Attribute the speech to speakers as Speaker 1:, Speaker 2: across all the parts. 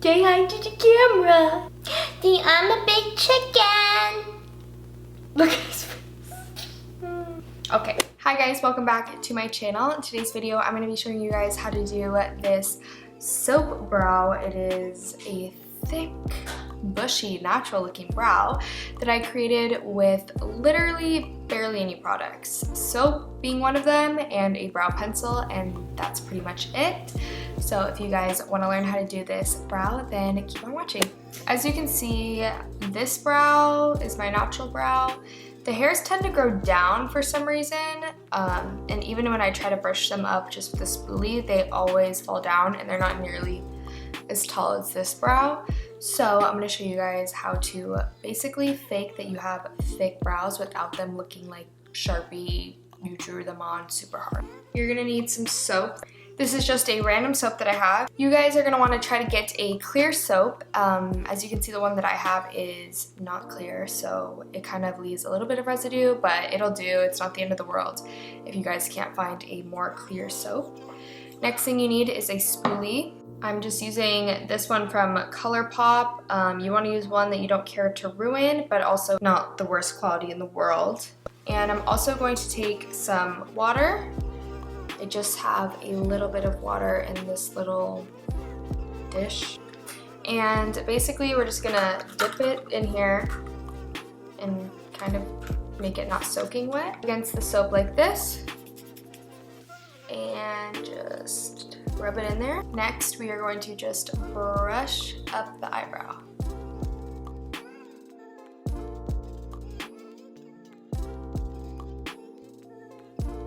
Speaker 1: Say hi to the camera. See, I'm a big chicken. Look at his face. Okay. Hi guys, welcome back to my channel. In today's video, I'm going to be showing you guys how to do this soap brow. It is a thick, bushy, natural looking brow that I created with literally barely any products. Soap being one of them and a brow pencil, and that's pretty much it. So if you guys want to learn how to do this brow, then keep on watching. As you can see, this brow is my natural brow. The hairs tend to grow down for some reason, and even when I try to brush them up just with a spoolie, they always fall down and they're not nearly as tall as this brow. So I'm going to show you guys how to basically fake that you have thick brows without them looking like Sharpie, you drew them on super hard. You're going to need some soap. This is just a random soap that I have. You guys are going to want to try to get a clear soap. As you can see, the one that I have is not clear, so it kind of leaves a little bit of residue, but it'll do. It's not the end of the world if you guys can't find a more clear soap. Next thing you need is a spoolie. I'm just using this one from ColourPop. You want to use one that you don't care to ruin, but also not the worst quality in the world. And I'm also going to take some water. I just have a little bit of water in this little dish. And basically we're just gonna dip it in here and kind of make it not soaking wet against the soap like this. And just rub it in there. Next, we are going to just brush up the eyebrow.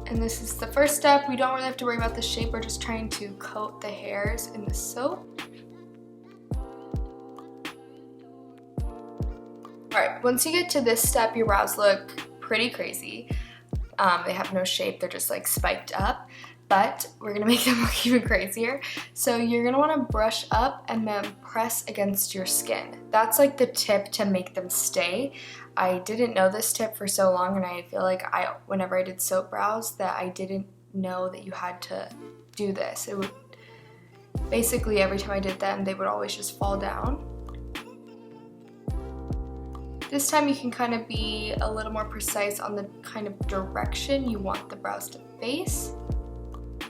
Speaker 1: And this is the first step. We don't really have to worry about the shape. We're just trying to coat the hairs in the soap. Alright, once you get to this step, your brows look pretty crazy. They have no shape, they're just like spiked up. But we're gonna make them look even crazier. So you're gonna wanna brush up and then press against your skin. That's like the tip to make them stay. I didn't know this tip for so long, and I feel like whenever I did soap brows, that I didn't know that you had to do this. It would basically, every time I did them, they would always just fall down. This time you can kind of be a little more precise on the kind of direction you want the brows to face.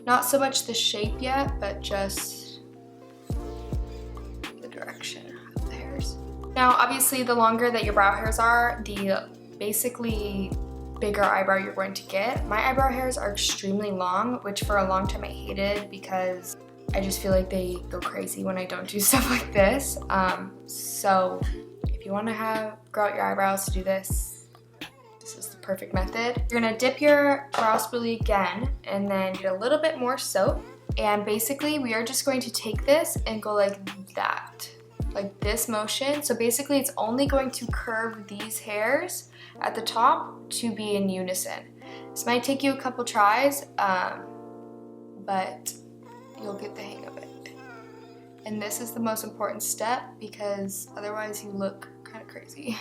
Speaker 1: Not so much the shape yet, but just the direction of the hairs. Now, obviously, the longer that your brow hairs are, the basically bigger eyebrow you're going to get. My eyebrow hairs are extremely long, which for a long time I hated because I just feel like they go crazy when I don't do stuff like this. So if you want to grow out your eyebrows to do this, this is the perfect method. You're gonna dip your brow spoolie again and then get a little bit more soap. And basically we are just going to take this and go like that, like this motion. So basically it's only going to curve these hairs at the top to be in unison. This might take you a couple tries, but you'll get the hang of it. And this is the most important step because otherwise you look kind of crazy.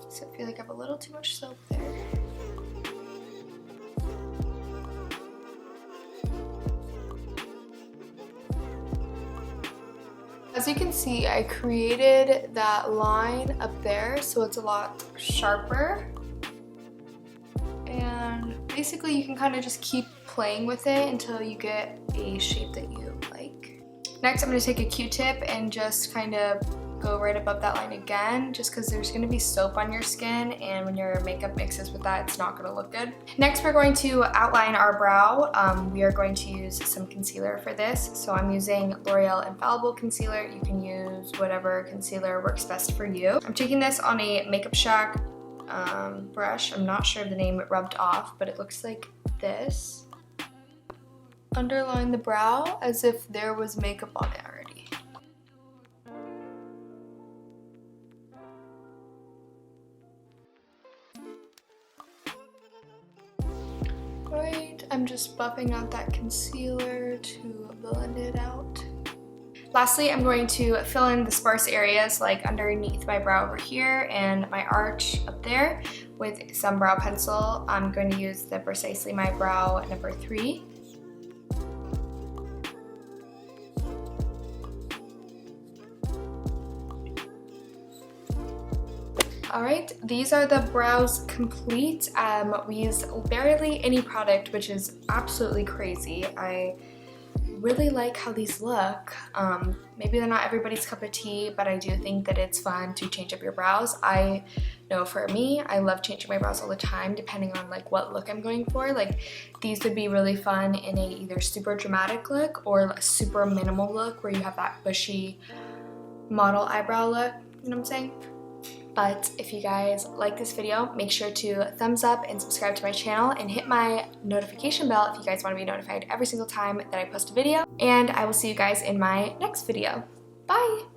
Speaker 1: So I feel like I have a little too much soap there. As you can see, I created that line up there so it's a lot sharper. And basically you can kind of just keep playing with it until you get a shape that you like. Next, I'm going to take a Q-tip and just kind of go right above that line again, just because there's going to be soap on your skin, and when your makeup mixes with that, it's not going to look good. Next, we're going to outline our brow. We are going to use some concealer for this. So I'm using L'Oreal Infallible Concealer. You can use whatever concealer works best for you. I'm taking this on a Makeup Shack brush. I'm not sure of the name, it rubbed off, but it looks like this. Underline the brow as if there was makeup on it already. Right, I'm just buffing out that concealer to blend it out. Lastly, I'm going to fill in the sparse areas like underneath my brow over here and my arch up there with some brow pencil. I'm going to use the Precisely My Brow number 3. Alright, these are the brows complete. We use barely any product, which is absolutely crazy. I really like how these look. Maybe they're not everybody's cup of tea, but I do think that it's fun to change up your brows. I know for me, I love changing my brows all the time, depending on like what look I'm going for. Like these would be really fun in a either super dramatic look or a super minimal look where you have that bushy model eyebrow look, you know what I'm saying? But if you guys like this video, make sure to thumbs up and subscribe to my channel and hit my notification bell if you guys want to be notified every single time that I post a video. And I will see you guys in my next video. Bye!